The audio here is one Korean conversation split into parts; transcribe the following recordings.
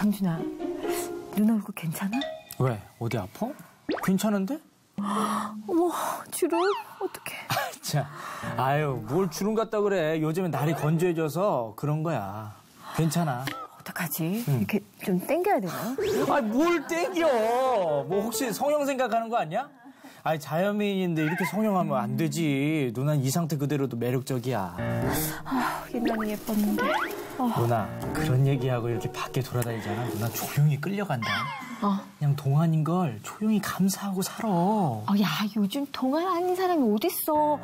강준아, 누나 얼굴 괜찮아? 왜? 어디 아파? 괜찮은데? 어머, 주름 어떡해. 자, 아유, 뭘 주름 같다 그래. 요즘엔 날이 건조해져서 그런 거야. 괜찮아. 어떡하지? 이렇게 좀 땡겨야 되나? 아, 뭘 땡겨? 뭐 혹시 성형 생각하는 거 아니야? 아니, 자연미인인데 이렇게 성형하면 안 되지. 누나는 이 상태 그대로도 매력적이야. 아, 옛날에 예뻤는데. 누나, 그런 얘기하고 이렇게 밖에 돌아다니잖아. 누나 조용히 끌려간다. 그냥 동안인 걸 조용히 감사하고 살아. 야, 요즘 동안 아닌 사람이 어딨어.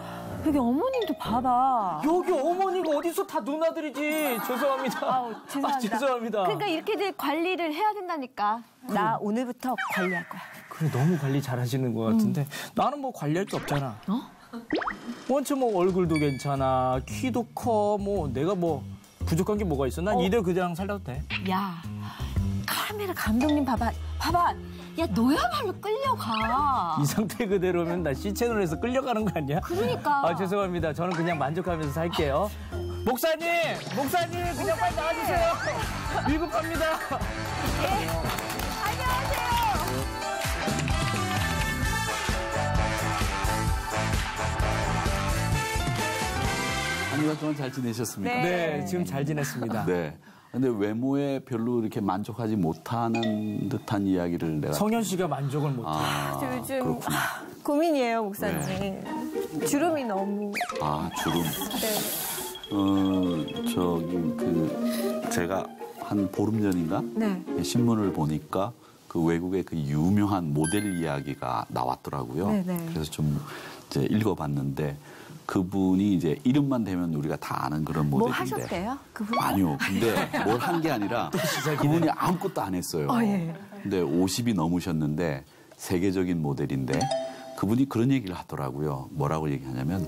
여기 어머님도 봐봐. 여기 어머니가 어디서 다 누나들이지. 죄송합니다. 죄송합니다. 죄송합니다. 그러니까 이렇게들 관리를 해야 된다니까. 나 오늘부터 관리할 거야. 그래, 너무 관리 잘하시는 것 같은데 나는 뭐 관리할 게 없잖아. 원체 뭐 얼굴도 괜찮아, 키도 커, 뭐 내가 뭐 부족한 게 뭐가 있어? 난 이대로 그냥 살려도 돼. 야, 카메라 감독님 봐봐. 야, 너야말로 끌려가. 이 상태 그대로면 나 C채널에서 끌려가는 거 아니야? 그러니까. 죄송합니다. 저는 그냥 만족하면서 살게요. 목사님 그냥 빨리 나와주세요. 위급합니다. 안녕하세요. 한 주간 동안 잘 지내셨습니까? 네, 지금 잘 지냈습니다. 네. 근데 외모에 별로 이렇게 만족하지 못하는 듯한 이야기를 내가. 성현 씨가 만족을 못해. 저 요즘 그렇구나. 고민이에요, 목사님. 주름이 너무. 주름. 네. 제가 한 보름 전인가? 네. 신문을 보니까 그 외국의 그 유명한 모델 이야기가 나왔더라고요. 네네. 그래서 좀 이제 읽어봤는데 그분이 이제 이름만 대면 우리가 다 아는 그런 모델인데. 뭐 하셨대요? 그분? 아니요. 근데 뭘 한 게 아니라 그분이 아무것도 안 했어요. 예. 근데 50이 넘으셨는데 세계적인 모델인데 그분이 그런 얘기를 하더라고요. 뭐라고 얘기하냐면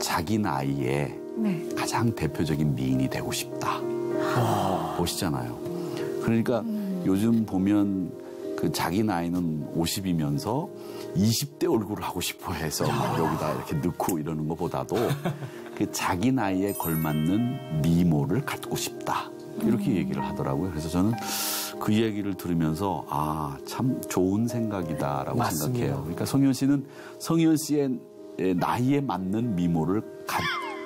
자기 나이에 네. 가장 대표적인 미인이 되고 싶다. 보시잖아요. 그러니까 요즘 보면 그 자기 나이는 50이면서 20대 얼굴을 하고 싶어 해서 막 여기다 이렇게 넣고 이러는 것보다도 그 자기 나이에 걸맞는 미모를 갖고 싶다. 이렇게 얘기를 하더라고요. 그래서 저는 그 얘기를 들으면서 참 좋은 생각이다라고 맞습니다. 생각해요. 그러니까 성현 씨는 성현 씨의 나이에 맞는 미모를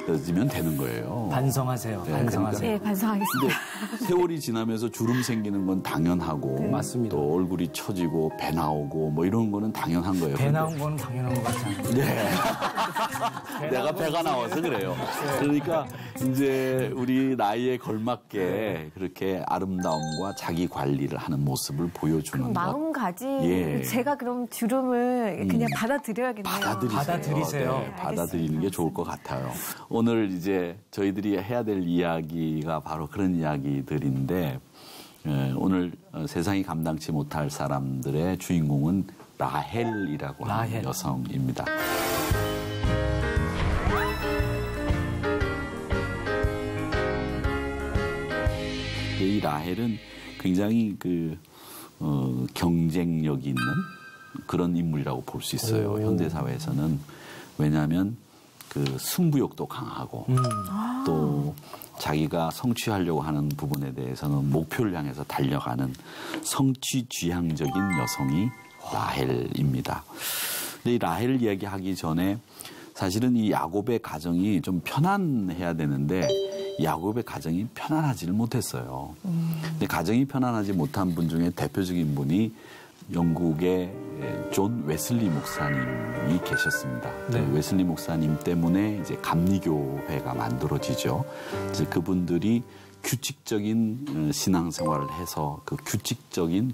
가지면 되는 거예요. 반성하세요. 네, 반성하세요. 네, 반성하겠습니다. 근데 세월이 지나면서 주름 생기는 건 당연하고 맞습니다. 또 얼굴이 처지고 배 나오고 뭐 이런 거는 당연한 거예요. 배 나온 건 당연한 것 같지 않아요? 네. 내가 배가 나와서 그래요. 그러니까 이제 우리 나이에 걸맞게 그렇게 아름다움과 자기 관리를 하는 모습을 보여주는 것. 마음가짐. 예. 제가 그럼 주름을 그냥 받아들여야겠네요. 받아들이세요. 네, 받아들이는 게 좋을 것 같아요. 오늘 이제 저희들이 해야 될 이야기가 바로 그런 이야기들인데 오늘 세상이 감당치 못할 사람들의 주인공은 라헬이라고 하는 여성입니다. 이 라헬은 굉장히 경쟁력이 있는 그런 인물이라고 볼 수 있어요. 현대 사회에서는. 왜냐하면 승부욕도 강하고 또 자기가 성취하려고 하는 부분에 대해서는 목표를 향해서 달려가는 성취지향적인 여성이 라헬입니다. 근데 이 라헬을 이야기하기 전에 사실은 이 야곱의 가정이 좀 편안해야 되는데 야곱의 가정이 편안하지를 못했어요. 근데 가정이 편안하지 못한 분 중에 대표적인 분이 영국의 존 웨슬리 목사님이 계셨습니다. 네. 그 웨슬리 목사님 때문에 이제 감리교회가 만들어지죠. 이제 그분들이 규칙적인 신앙생활을 해서 그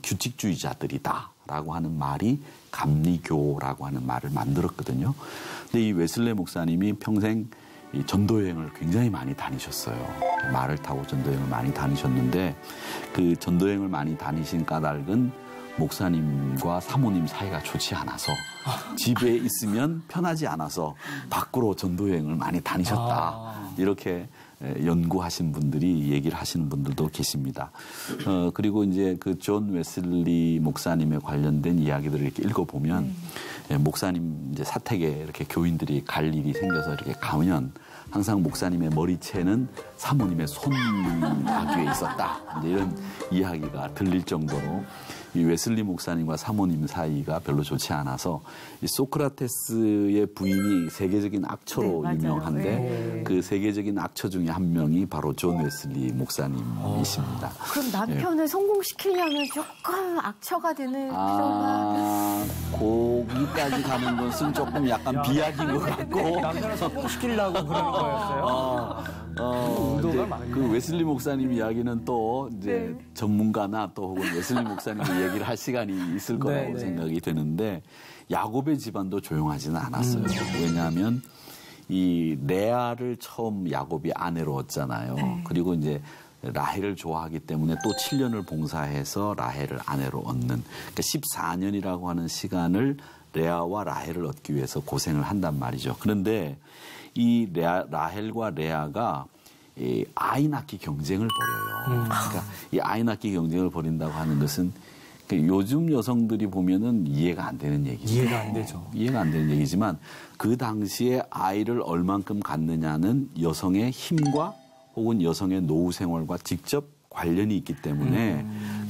규칙주의자들이다라고 하는 말이 감리교라고 하는 말을 만들었거든요. 근데 이 웨슬리 목사님이 평생 이 전도여행을 굉장히 많이 다니셨어요. 말을 타고 전도여행을 많이 다니셨는데 그 전도여행을 많이 다니신 까닭은 목사님과 사모님 사이가 좋지 않아서 집에 있으면 편하지 않아서 밖으로 전도여행을 많이 다니셨다. 이렇게 연구하신 분들이 얘기를 하시는 분들도 계십니다. 그리고 이제 그 존 웨슬리 목사님에 관련된 이야기들을 이렇게 읽어보면 목사님 이제 사택에 이렇게 교인들이 갈 일이 생겨서 이렇게 가면 항상 목사님의 머리채는 사모님의 손아귀에 있었다. 이제 이런 이야기가 들릴 정도로 이 웨슬리 목사님과 사모님 사이가 별로 좋지 않아서 이 소크라테스의 부인이 세계적인 악처로 네, 유명한데 네. 그 세계적인 악처 중에 한 명이 바로 존 웨슬리 목사님이십니다. 그럼 남편을 성공시키려면 조금 악처가 되는 필요가. 거기까지 가는 것은 조금 약간 비약인 것 같고. 남자를 성공시키려고 그러는 거였어요? 이제 그 웨슬리 목사님 이야기는 또 이제 전문가나 또 혹은 웨슬리 목사님의 얘기를 할 시간이 있을 거라고 생각이 되는데 야곱의 집안도 조용하지는 않았어요. 왜냐하면 이 레아를 처음 야곱이 아내로 얻잖아요. 그리고 이제 라헬을 좋아하기 때문에 또 7년을 봉사해서 라헬을 아내로 얻는 그러니까 14년이라고 하는 시간을 레아와 라헬을 얻기 위해서 고생을 한단 말이죠. 그런데 이 라헬과 레아가 이 아이 낳기 경쟁을 벌여요. 그러니까 이 아이 낳기 경쟁을 벌인다고 하는 것은 요즘 여성들이 보면은 이해가 안 되는 얘기죠. 이해가 안 되죠. 이해가 안 되는 얘기지만 그 당시에 아이를 얼만큼 갖느냐는 여성의 힘과 혹은 여성의 노후 생활과 직접 관련이 있기 때문에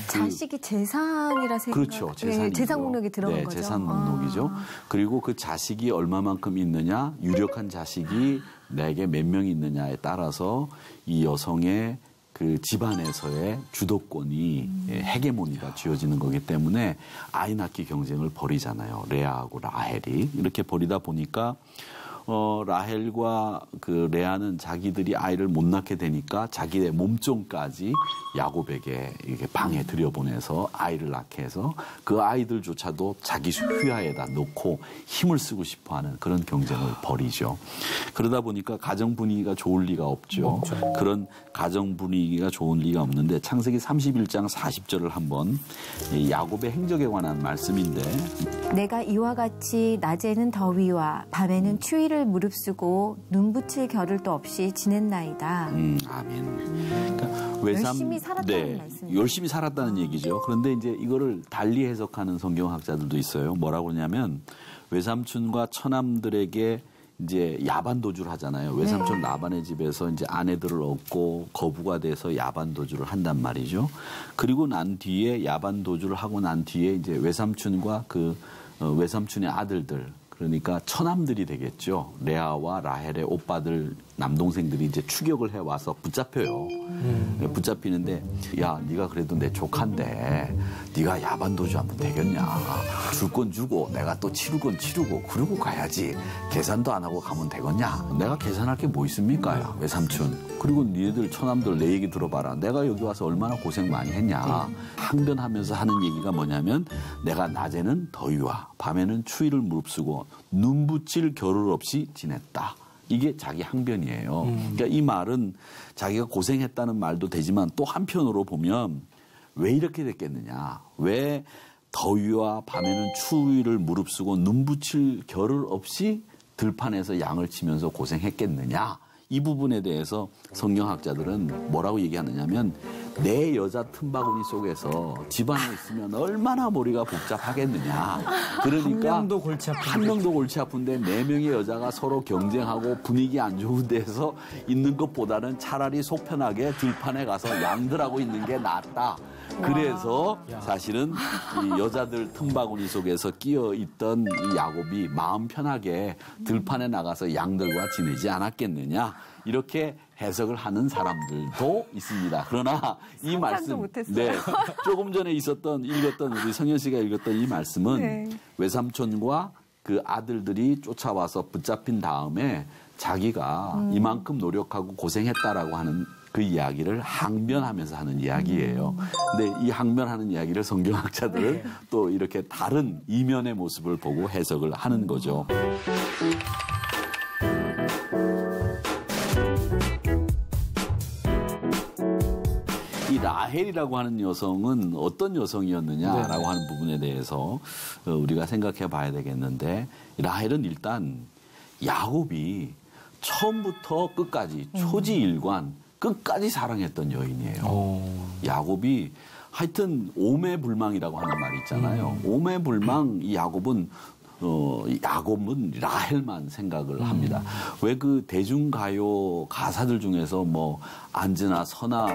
자식이 재산이라 생각. 그렇죠. 재산이죠. 재산 목록에 들어간 거죠. 재산 목록이죠. 그리고 그 자식이 얼마만큼 있느냐, 유력한 자식이 내게 몇 명이 있느냐에 따라서 이 여성의 그 집안에서의 주도권이 헤게모니가 쥐어지는 거기 때문에 아이 낳기 경쟁을 벌이잖아요. 레아하고 라헬이. 이렇게 벌이다 보니까 라헬과 그 레아는 자기들이 아이를 못 낳게 되니까 자기의 몸종까지 야곱에게 이렇게 방에 들여보내서 아이를 낳게 해서 그 아이들조차도 자기 휘하에다 놓고 힘을 쓰고 싶어하는 그런 경쟁을 벌이죠. 그러다 보니까 가정 분위기가 좋을 리가 없죠. 그런 가정 분위기가 좋은 리가 없는데 창세기 31장 40절을 한번 야곱의 행적에 관한 말씀인데 내가 이와 같이 낮에는 더위와 밤에는 추위를 무릅쓰고 눈붙일 겨를도 없이 지냈나이다. 아멘. 그러니까 열심히 살았다는 말씀이죠. 열심히 살았다는 얘기죠. 그런데 이제 이거를 달리 해석하는 성경학자들도 있어요. 뭐라고 그러냐면 외삼촌과 처남들에게 이제 야반 도주를 하잖아요. 외삼촌 라반의 집에서 이제 아내들을 얻고 거부가 돼서 야반 도주를 한단 말이죠. 그리고 난 뒤에 야반 도주를 하고 난 뒤에 이제 외삼촌과 그 외삼촌의 아들들 그러니까 처남들이 되겠죠. 레아와 라헬의 오빠들 남동생들이 이제 추격을 해와서 붙잡혀요. 붙잡히는데 야 네가 그래도 내 조카인데 네가 야반도주 하면 되겠냐. 줄 건 주고 내가 또 치를 건 치르고 그러고 가야지. 계산도 안 하고 가면 되겠냐. 내가 계산할 게 뭐 있습니까? 야, 외삼촌. 그리고 니네들 처남들 내 얘기 들어봐라. 내가 여기 와서 얼마나 고생 많이 했냐. 항변하면서 하는 얘기가 뭐냐면 내가 낮에는 더위와 밤에는 추위를 무릅쓰고 눈붙일 겨를 없이 지냈다. 이게 자기 항변이에요. 그러니까 이 말은 자기가 고생했다는 말도 되지만 또 한편으로 보면 왜 이렇게 됐겠느냐. 왜 더위와 밤에는 추위를 무릅쓰고 눈붙일 겨를 없이 들판에서 양을 치면서 고생했겠느냐. 이 부분에 대해서 성경학자들은 뭐라고 얘기하느냐면 내 여자 틈바구니 속에서 집안에 있으면 얼마나 머리가 복잡하겠느냐. 그러니까 한 명도 골치 아픈데 4명의 여자가 서로 경쟁하고 분위기 안 좋은 데서 있는 것보다는 차라리 속 편하게 들판에 가서 양들하고 있는 게 낫다. 그래서 사실은 이 여자들 틈바구니 속에서 끼어 있던 이 야곱이 마음 편하게 들판에 나가서 양들과 지내지 않았겠느냐. 이렇게 해석을 하는 사람들도 있습니다. 그러나 이 말씀, 조금 전에 읽었던 우리 성현 씨가 읽었던 이 말씀은 외삼촌과 그 아들들이 쫓아와서 붙잡힌 다음에 자기가 이만큼 노력하고 고생했다라고 하는 그 이야기를 항변하면서 하는 이야기예요. 근데 이 항변하는 이야기를 성경학자들은 또 이렇게 다른 이면의 모습을 보고 해석을 하는 거죠. 이 라헬이라고 하는 여성은 어떤 여성이었느냐라고 하는 부분에 대해서 우리가 생각해 봐야 되겠는데 라헬은 일단 야곱이 처음부터 끝까지 초지일관 끝까지 사랑했던 여인이에요. 야곱이 하여튼 오매불망이라고 하는 말이 있잖아요. 오매불망 이 야곱은 야곱은 라헬만 생각을 합니다. 왜 그 대중가요 가사들 중에서 뭐 안즈나 서나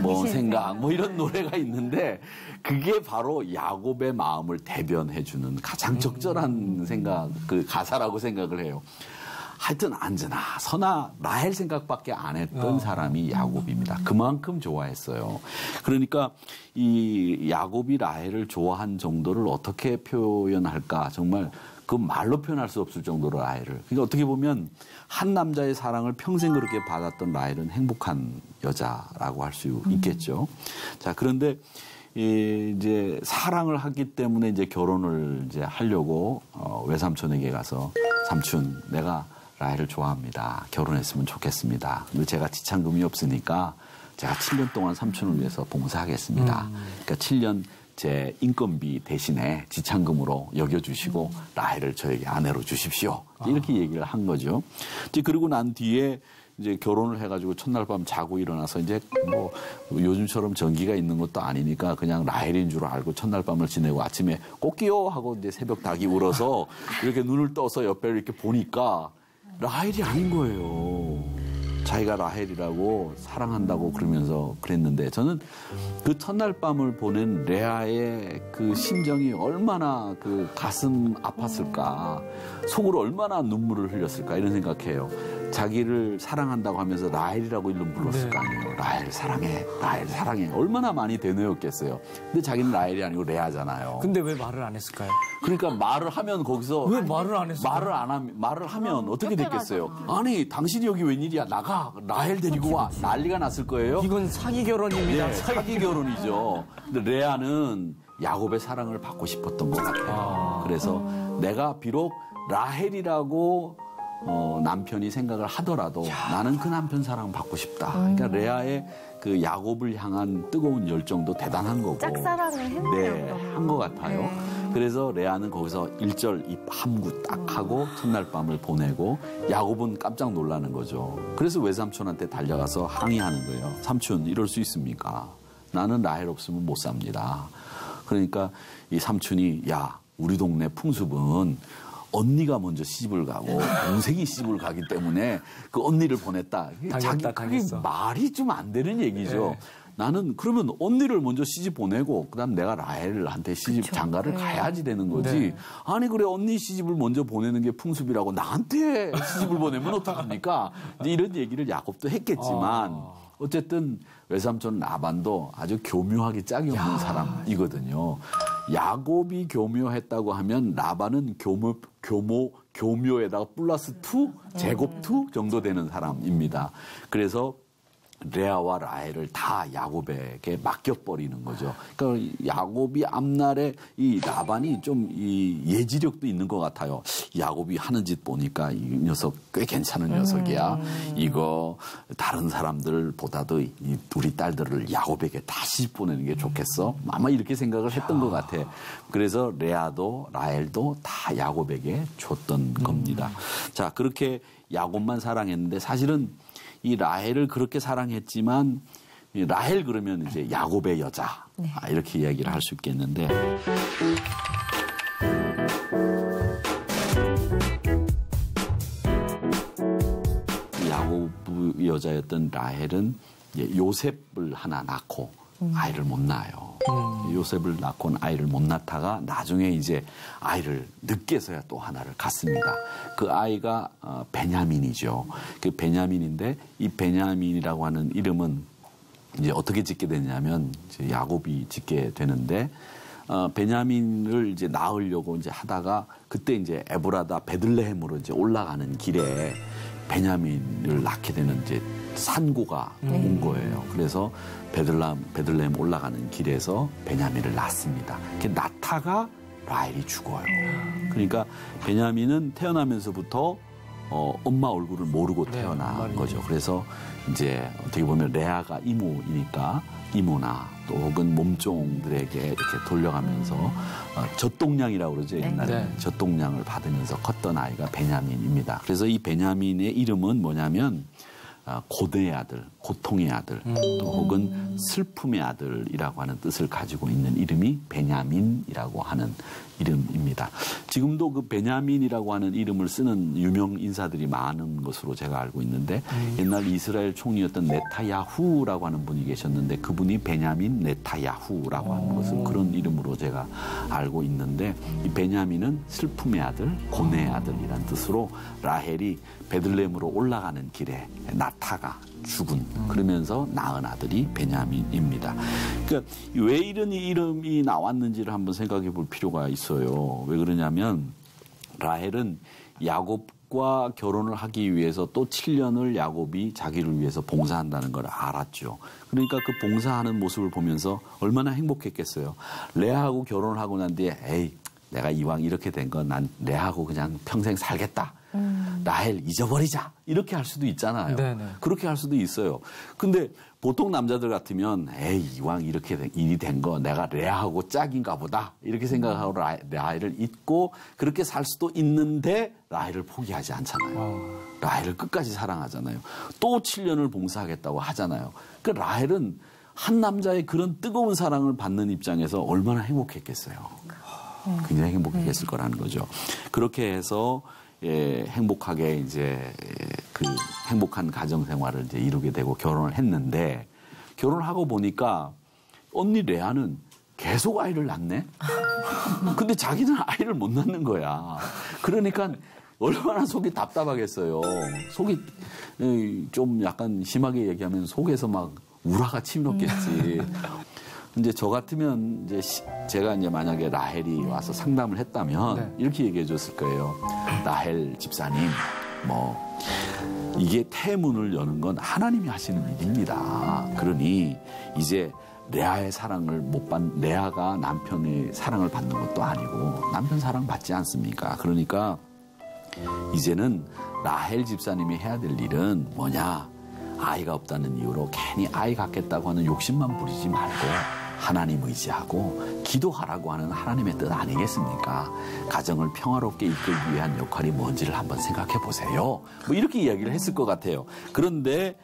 뭐 생각 뭐 이런 노래가 있는데 그게 바로 야곱의 마음을 대변해주는 가장 적절한 생각 그 가사라고 생각을 해요. 하여튼 안즈나 서나 라헬 생각밖에 안 했던 사람이 야곱입니다. 그만큼 좋아했어요. 그러니까 이 야곱이 라헬을 좋아한 정도를 어떻게 표현할까 정말 그 말로 표현할 수 없을 정도로 라헬을. 그러니까 어떻게 보면 한 남자의 사랑을 평생 그렇게 받았던 라헬은 행복한 여자라고 할 수 있겠죠. 자, 그런데 이제 사랑을 하기 때문에 이제 결혼을 이제 하려고 외삼촌에게 가서 삼촌 내가 라헬을 좋아합니다. 결혼했으면 좋겠습니다. 근데 제가 지참금이 없으니까 제가 7년 동안 삼촌을 위해서 봉사하겠습니다. 그러니까 7년 제 인건비 대신에 지참금으로 여겨주시고 라헬을 저에게 아내로 주십시오. 이렇게 얘기를 한 거죠. 이제 그러고 난 뒤에 이제 결혼을 해가지고 첫날 밤 자고 일어나서 이제 뭐 요즘처럼 전기가 있는 것도 아니니까 그냥 라헬인 줄 알고 첫날 밤을 지내고 아침에 꽃기요 하고 이제 새벽 닭이 울어서 이렇게 눈을 떠서 옆에 이렇게 보니까 라헬이 아닌 거예요. 자기가 라헬이라고 사랑한다고 그러면서 그랬는데 저는 그 첫날 밤을 보낸 레아의 그 심정이 얼마나 그 가슴 아팠을까, 속으로 얼마나 눈물을 흘렸을까 이런 생각해요. 자기를 사랑한다고 하면서 라헬이라고 이름 불렀을 거 아니에요. 라헬 사랑해, 라헬 사랑해. 얼마나 많이 되뇌었겠어요. 근데 자기는 라헬이 아니고 레아잖아요. 근데 왜 말을 안 했을까요? 그러니까 말을 하면 거기서 왜 말을 안 했어요? 말을 하면 어떻게 됐겠어요? 아니 당신이 여기 웬일이야? 나가 라헬 데리고 와. 난리가 났을 거예요. 이건 사기 결혼입니다. 네, 사기 결혼이죠. 근데 레아는 야곱의 사랑을 받고 싶었던 것 같아요. 그래서 내가 비록 라헬이라고 남편이 생각을 하더라도 나는 그 남편 사랑 받고 싶다. 그러니까 레아의 그 야곱을 향한 뜨거운 열정도 대단한 거고. 짝사랑을 했네요. 네, 한 것 같아요. 그래서 레아는 거기서 1절 입 함구 딱 하고 첫날 밤을 보내고 야곱은 깜짝 놀라는 거죠. 그래서 외삼촌한테 달려가서 항의하는 거예요. 삼촌 이럴 수 있습니까? 나는 라헬 없으면 못 삽니다. 그러니까 이 삼촌이 야 우리 동네 풍습은 언니가 먼저 시집을 가고 동생이 시집을 가기 때문에 그 언니를 보냈다. 그게 말이 좀 안 되는 얘기죠. 네. 나는 그러면 언니를 먼저 시집 보내고 그다음 내가 라헬한테 시집 장가를 가야지 되는 거지. 네. 아니 그래 언니 시집을 먼저 보내는 게 풍습이라고 나한테 시집을 보내면 어떡합니까? 이런 얘기를 야곱도 했겠지만 어쨌든 외삼촌 라반도 아주 교묘하게 짝이 없는 사람이거든요. 야곱이 교묘했다고 하면 라반은 교묘에다가 플러스 2, 제곱 2 정도 되는 사람입니다. 그래서 레아와 라헬을 다 야곱에게 맡겨버리는 거죠. 그러니까 야곱이 앞날에 이 라반이 좀 이 예지력도 있는 것 같아요. 야곱이 하는 짓 보니까 이 녀석 꽤 괜찮은 녀석이야. 이거 다른 사람들보다도 우리 딸들을 야곱에게 다시 보내는 게 좋겠어. 아마 이렇게 생각을 했던 것 같아. 그래서 레아도 라헬도 다 야곱에게 줬던 겁니다. 자, 그렇게 야곱만 사랑했는데 사실은 이 라헬을 그렇게 사랑했지만 라헬 그러면 이제 야곱의 여자 이렇게 이야기를 할 수 있겠는데 야곱의 여자였던 라헬은 요셉을 하나 낳고 아이를 못 낳아요. 요셉을 낳고는 아이를 못 낳다가 나중에 이제 아이를 늦게서야 또 하나를 갖습니다. 그 아이가 베냐민이죠. 그 베냐민인데 이 베냐민이라고 하는 이름은 이제 어떻게 짓게 되냐면 이제 야곱이 짓게 되는데 베냐민을 이제 낳으려고 이제 하다가 그때 이제 에브라다 베들레헴으로 이제 올라가는 길에 베냐민을 낳게 되는 이제 산고가 온 거예요. 그래서 베들레헴 올라가는 길에서 베냐민을 낳습니다. 낳다가 라헬이 죽어요. 그러니까 베냐민은 태어나면서부터 엄마 얼굴을 모르고 태어난 거죠. 그래서 이제 어떻게 보면 레아가 이모이니까 이모나 또 혹은 몸종들에게 이렇게 돌려가면서 젖동량이라고 그러죠. 옛날에 젖동량을 받으면서 컸던 아이가 베냐민입니다. 그래서 이 베냐민의 이름은 뭐냐면 고대의 아들, 고통의 아들, 또 혹은 슬픔의 아들이라고 하는 뜻을 가지고 있는 이름이 베냐민이라고 하는 이름입니다. 지금도 그 베냐민이라고 하는 이름을 쓰는 유명 인사들이 많은 것으로 제가 알고 있는데 옛날 이스라엘 총리였던 네타야후라고 하는 분이 계셨는데 그분이 베냐민 네타야후라고 하는 것을 그런 이름으로 제가 알고 있는데 이 베냐민은 슬픔의 아들, 고뇌의 아들이라는 뜻으로 라헬이 베들레헴으로 올라가는 길에 나타가 죽은 그러면서 낳은 아들이 베냐민입니다. 그러니까 왜 이런 이름이 나왔는지를 한번 생각해 볼 필요가 있어요. 왜 그러냐면 라헬은 야곱과 결혼을 하기 위해서 또 7년을 야곱이 자기를 위해서 봉사한다는 걸 알았죠. 그러니까 그 봉사하는 모습을 보면서 얼마나 행복했겠어요. 레아하고 결혼을 하고 난 뒤에 에이 내가 이왕 이렇게 된 건 난 레아하고 그냥 평생 살겠다. 라헬 잊어버리자 이렇게 할 수도 있잖아요. 네네. 그렇게 할 수도 있어요. 근데 보통 남자들 같으면 에이 이왕 이렇게 일이 된 거 내가 레아하고 짝인가 보다 이렇게 생각하고 라헬을 잊고 그렇게 살 수도 있는데 라헬을 포기하지 않잖아요. 라헬을 끝까지 사랑하잖아요. 또 7년을 봉사하겠다고 하잖아요. 그 라헬은 한 남자의 그런 뜨거운 사랑을 받는 입장에서 얼마나 행복했겠어요. 굉장히 행복했을 거라는 거죠. 그렇게 해서 행복하게 이제 그 행복한 가정 생활을 이제 이루게 되고 결혼을 했는데 결혼을 하고 보니까 언니 레아는 계속 아이를 낳네. 근데 자기는 아이를 못 낳는 거야. 그러니까 얼마나 속이 답답하겠어요. 속이 좀 약간 심하게 얘기하면 속에서 막 우라가 치밀었겠지. 이제 저 같으면 이제 제가 이제 만약에 라헬이 와서 상담을 했다면 이렇게 얘기해 줬을 거예요. 라헬 집사님, 뭐 이게 태문을 여는 건 하나님이 하시는 일입니다. 그러니 이제 레아의 사랑을 레아가 남편의 사랑을 받는 것도 아니고 남편 사랑 받지 않습니까? 그러니까 이제는 라헬 집사님이 해야 될 일은 뭐냐? 아이가 없다는 이유로 괜히 아이 갖겠다고 하는 욕심만 부리지 말고 하나님 의지하고 기도하라고 하는 하나님의 뜻 아니겠습니까? 가정을 평화롭게 이끌기 위한 역할이 뭔지를 한번 생각해 보세요. 뭐 이렇게 이야기를 했을 것 같아요. 그런데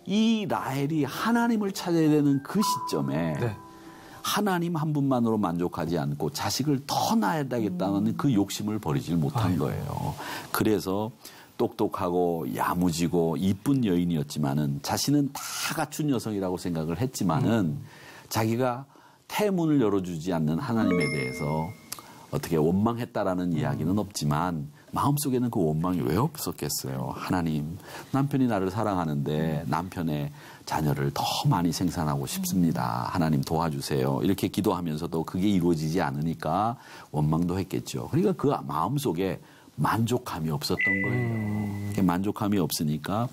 이 라헬이 하나님을 찾아야 되는 그 시점에 하나님 한 분만으로 만족하지 않고 자식을 더 낳아야 되겠다는 그 욕심을 버리질 못한 거예요. 그래서 똑똑하고 야무지고 이쁜 여인이었지만은 자신은 다 갖춘 여성이라고 생각을 했지만은 자기가 태문을 열어주지 않는 하나님에 대해서 어떻게 원망했다라는 이야기는 없지만 마음속에는 그 원망이 왜 없었겠어요. 하나님, 남편이 나를 사랑하는데 남편의 자녀를 더 많이 생산하고 싶습니다. 하나님 도와주세요. 이렇게 기도하면서도 그게 이루어지지 않으니까 원망도 했겠죠. 그러니까 그 마음속에 만족함이 없었던 거예요. 만족함이 없으니까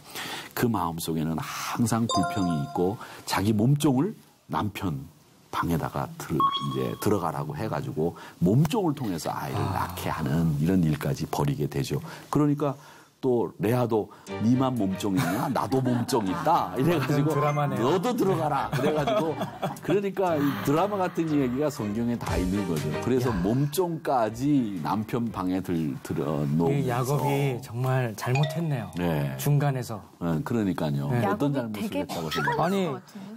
그 마음속에는 항상 불평이 있고 자기 몸종을 남편 방에다가 이제 들어가라고 해가지고 몸종을 통해서 아이를 낳게 하는 이런 일까지 벌이게 되죠. 그러니까 또 레아도 니만 몸종 있냐? 나도 몸종 있다. 이래가지고 너도 들어가라. 그래가지고 그러니까 이 드라마 같은 얘기가 성경에 다 있는 거죠. 그래서 몸종까지 남편 방에 들어놓으면서 야곱이 정말 잘못했네요. 네. 중간에서. 네, 그러니까요. 네. 어떤 잘못을 했다고 생각해요? 아니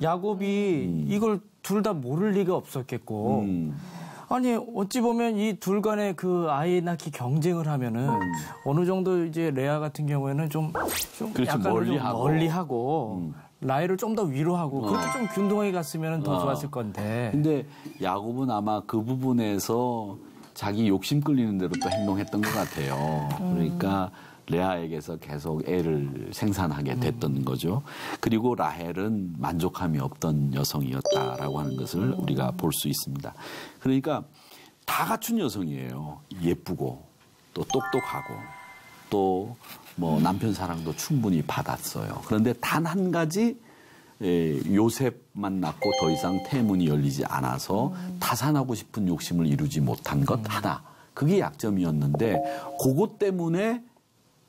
야곱이 이걸 둘 다 모를 리가 없었겠고 아니 어찌 보면 이 둘 간의 그 아이 낳기 경쟁을 하면은 어느 정도 이제 레아 같은 경우에는 좀 그렇죠. 약간 멀리하고 라헬을 좀 더 위로하고 그렇게 좀 균등하게 갔으면 더 좋았을 건데. 근데 야곱은 아마 그 부분에서 자기 욕심 끌리는 대로 또 행동했던 것 같아요. 그러니까 레아에게서 계속 애를 생산하게 됐던 거죠. 그리고 라헬은 만족함이 없던 여성이었다라고 하는 것을 우리가 볼 수 있습니다. 그러니까 다 갖춘 여성이에요. 예쁘고 또 똑똑하고 또 뭐 남편 사랑도 충분히 받았어요. 그런데 단 한 가지 요셉만 낳고 더 이상 태문이 열리지 않아서 타산하고 싶은 욕심을 이루지 못한 것 하나. 그게 약점이었는데 그것 때문에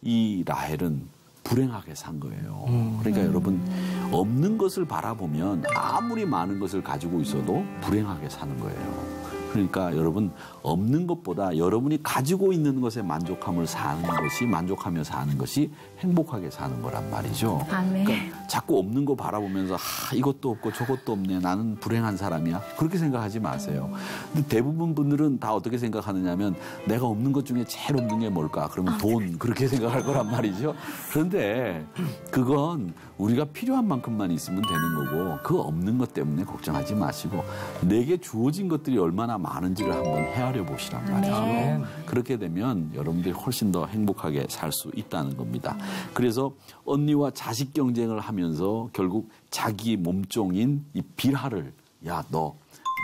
이 라헬은 불행하게 산 거예요. 그러니까 여러분 없는 것을 바라보면 아무리 많은 것을 가지고 있어도 불행하게 사는 거예요. 그러니까 여러분 없는 것보다 여러분이 가지고 있는 것에 만족하며 사는 것이 행복하게 사는 거란 말이죠. 아멘. 그러니까 자꾸 없는 거 바라보면서 이것도 없고 저것도 없네. 나는 불행한 사람이야. 그렇게 생각하지 마세요. 근데 대부분 분들은 다 어떻게 생각하느냐면 내가 없는 것 중에 제일 없는 게 뭘까? 그러면 돈 그렇게 생각할 거란 말이죠. 그런데 그건 우리가 필요한 만큼만 있으면 되는 거고 그 없는 것 때문에 걱정하지 마시고 내게 주어진 것들이 얼마나 많은지를 한번 헤아려 보시란 말이죠. 그렇게 되면 여러분들이 훨씬 더 행복하게 살 수 있다는 겁니다. 그래서 언니와 자식 경쟁을 하면서 결국 자기 몸종인 이 빌하를 야, 너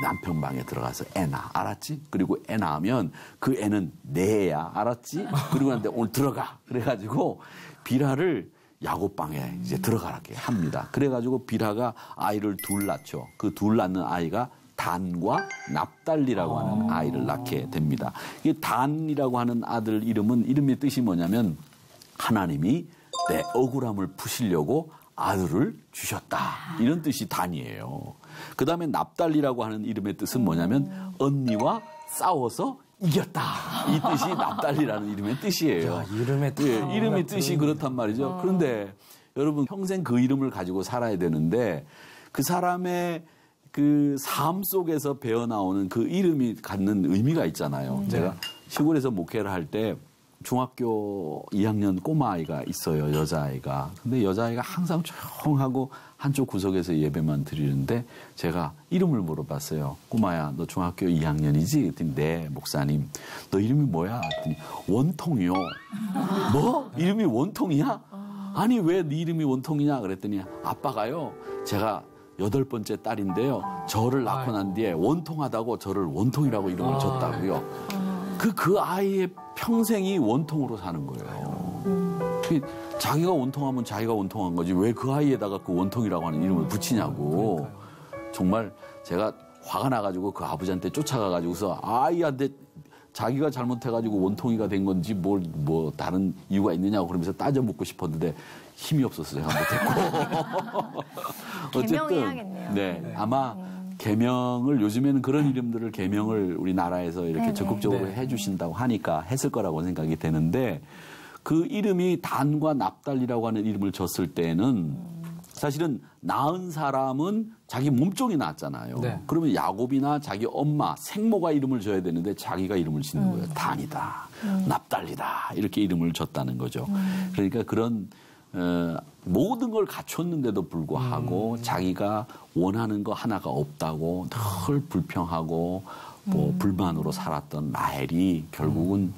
남편 방에 들어가서 애 낳아. 알았지? 그리고 애 낳으면 그 애는 내 애야. 알았지? 그리고 나한테 오늘 들어가. 그래가지고 빌하를 야곱방에 이제 들어가게 합니다. 그래가지고 빌하가 아이를 둘 낳죠. 그 둘 낳는 아이가 단과 납달리라고 하는 아이를 낳게 됩니다. 이 단이라고 하는 아들 이름의 뜻이 뭐냐면 하나님이 내 억울함을 푸시려고 아들을 주셨다. 이런 뜻이 단이에요. 그 다음에 납달리라고 하는 이름의 뜻은 뭐냐면 언니와 싸워서 이겼다. 이 뜻이 납달리라는 이름의 뜻이에요. 야, 이름의 뜻. 예, 이름의 뜻이 그렇단 말이죠. 그런데 여러분 평생 그 이름을 가지고 살아야 되는데 그 사람의 그 삶 속에서 배어나오는 그 이름이 갖는 의미가 있잖아요. 제가 시골에서 목회를 할 때 중학교 2학년 꼬마아이가 있어요. 여자아이가. 근데 여자아이가 항상 조용하고 한쪽 구석에서 예배만 드리는데 제가 이름을 물어봤어요. 꼬마야, 너 중학교 2학년이지? 그랬더니 네, 목사님. 너 이름이 뭐야? 그랬더니 원통이요. 뭐? 이름이 원통이야? 아니, 왜 네 이름이 원통이냐? 그랬더니 아빠가요. 제가 8번째 딸인데요. 저를 낳고 난 뒤에 원통하다고 저를 원통이라고 이름을 줬다고요. 그 아이의 평생이 원통으로 사는 거예요. 자기가 원통하면 자기가 원통한 거지 왜 그 아이에다가 그 원통이라고 하는 이름을 붙이냐고. 정말 제가 화가 나가지고 그 아버지한테 쫓아가가지고서 아이한테 자기가 잘못해가지고 원통이가 된 건지 뭐 다른 이유가 있느냐고 그러면서 따져 묻고 싶었는데 힘이 없어서 제가 못했고. 개명해야겠네요. 네, 아마 개명을 요즘에는 그런 이름들을 개명을 우리나라에서 이렇게 적극적으로 해주신다고 하니까 했을 거라고 생각이 되는데 그 이름이 단과 납달리라고 하는 이름을 줬을 때는 사실은 낳은 사람은 자기 몸종이 낳았잖아요. 네. 그러면 야곱이나 자기 엄마, 생모가 이름을 줘야 되는데 자기가 이름을 짓는 거예요. 단이다, 납달리다 이렇게 이름을 줬다는 거죠. 그러니까 그런 모든 걸 갖췄는데도 불구하고 자기가 원하는 거 하나가 없다고 늘 불평하고 뭐 불만으로 살았던 라헬이 결국은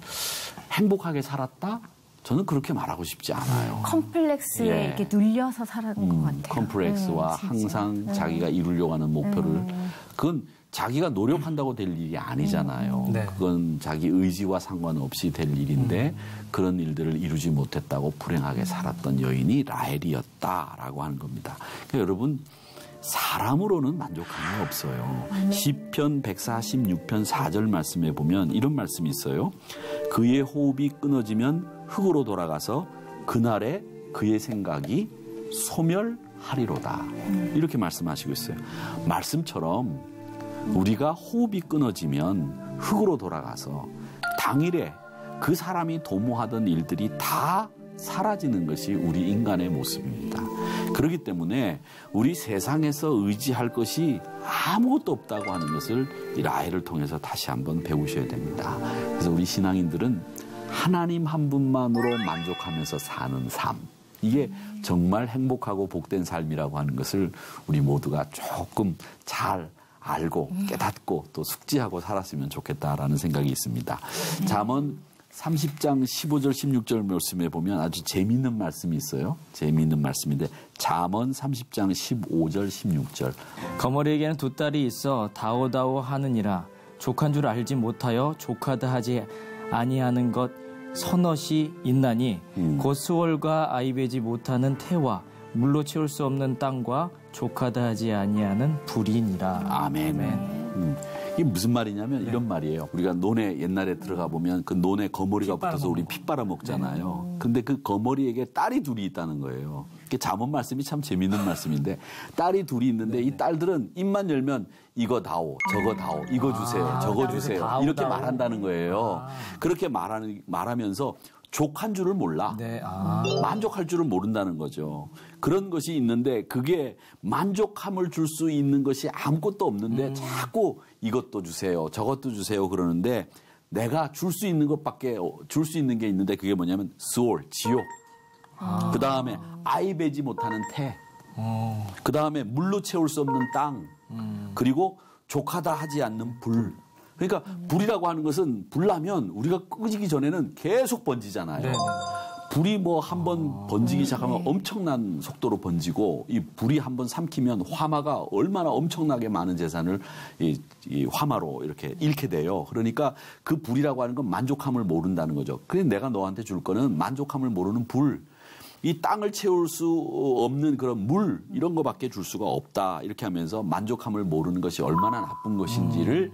행복하게 살았다? 저는 그렇게 말하고 싶지 않아요. 컴플렉스에 이렇게 눌려서 살았던 것 같아요. 컴플렉스와 항상 자기가 이루려고 하는 목표를 그건 자기가 노력한다고 될 일이 아니잖아요. 그건 자기 의지와 상관없이 될 일인데 그런 일들을 이루지 못했다고 불행하게 살았던 여인이 라헬이었다라고 하는 겁니다. 그러니까 여러분 사람으로는 만족함이 없어요. 시편 146편 4절 말씀에 보면 이런 말씀이 있어요. 그의 호흡이 끊어지면 흙으로 돌아가서 그날에 그의 생각이 소멸하리로다. 이렇게 말씀하시고 있어요. 말씀처럼 우리가 호흡이 끊어지면 흙으로 돌아가서 당일에 그 사람이 도모하던 일들이 다 사라지는 것이 우리 인간의 모습입니다. 그렇기 때문에 우리 세상에서 의지할 것이 아무것도 없다고 하는 것을 이 라헬을 통해서 다시 한번 배우셔야 됩니다. 그래서 우리 신앙인들은 하나님 한 분만으로 만족하면서 사는 삶, 이게 정말 행복하고 복된 삶이라고 하는 것을 우리 모두가 조금 잘 알고 깨닫고 또 숙지하고 살았으면 좋겠다라는 생각이 있습니다. 잠언 30장 15절 16절 말씀에 보면 아주 재미있는 말씀이 있어요. 재미있는 말씀인데 잠언 30장 15절 16절. 거머리에게는 두 딸이 있어 다오다오 하느니라. 족한 줄 알지 못하여 족하다 하지 아니하는 것 서넛이 있나니 곧 수월과 아이배지 못하는 태와 물로 채울 수 없는 땅과 족하다 하지 아니하는 불이니라. 아멘. 이게 무슨 말이냐면 이런 말이에요. 우리가 논에 옛날에 들어가 보면 그 논에 거머리가 붙어서 우리 피 빨아 먹잖아요. 근데 그 거머리에게 딸이 둘이 있다는 거예요. 잠언 말씀이 참 재미있는 말씀인데 딸이 둘이 있는데 이 딸들은 입만 열면 이거 다오, 저거 다오, 이거 주세요, 저거 주세요 이렇게 말한다는 거예요. 그렇게 말하면서 족한 줄을 몰라. 네. 만족할 줄을 모른다는 거죠. 그런 것이 있는데 그게 만족함을 줄 수 있는 것이 아무것도 없는데 자꾸 이것도 주세요, 저것도 주세요 그러는데 내가 줄 수 있는 것밖에 줄 수 있는 게 있는데 그게 뭐냐면 수월, 지옥. 그 다음에 아이 베지 못하는 태. 그 다음에 물로 채울 수 없는 땅. 그리고 족하다 하지 않는 불. 그러니까 불이라고 하는 것은 불나면 우리가 끄지기 전에는 계속 번지잖아요. 네. 불이 뭐 한번 번지기 시작하면 엄청난 속도로 번지고 이 불이 한번 삼키면 화마가 얼마나 엄청나게 많은 재산을 이 화마로 이렇게 잃게 돼요. 그러니까 그 불이라고 하는 건 만족함을 모른다는 거죠. 그래서 내가 너한테 줄 거는 만족함을 모르는 불. 이 땅을 채울 수 없는 그런 물 이런 거밖에 줄 수가 없다. 이렇게 하면서 만족함을 모르는 것이 얼마나 나쁜 것인지를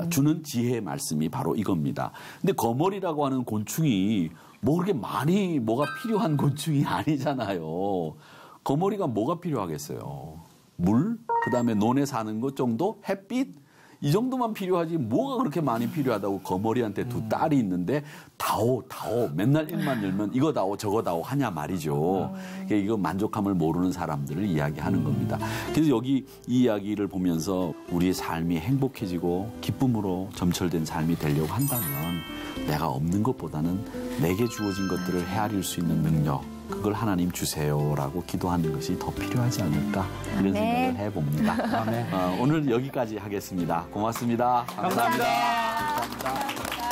주는 지혜의 말씀이 바로 이겁니다. 근데 거머리라고 하는 곤충이 뭐 그렇게 많이 뭐가 필요한 곤충이 아니잖아요. 거머리가 뭐가 필요하겠어요? 물? 그다음에 논에 사는 것 정도? 햇빛? 이 정도만 필요하지 뭐가 그렇게 많이 필요하다고 거머리한테 두 딸이 있는데 다오 맨날 입만 열면 이거 다오 저거 다오 하냐 말이죠. 이거 만족함을 모르는 사람들을 이야기하는 겁니다. 그래서 여기 이 이야기를 보면서 우리의 삶이 행복해지고 기쁨으로 점철된 삶이 되려고 한다면 내가 없는 것보다는 내게 주어진 것들을 헤아릴 수 있는 능력 그걸 하나님 주세요라고 기도하는 것이 더 필요하지 않을까 이런 생각을 해봅니다. 오늘 여기까지 하겠습니다. 고맙습니다. 감사합니다. 감사합니다.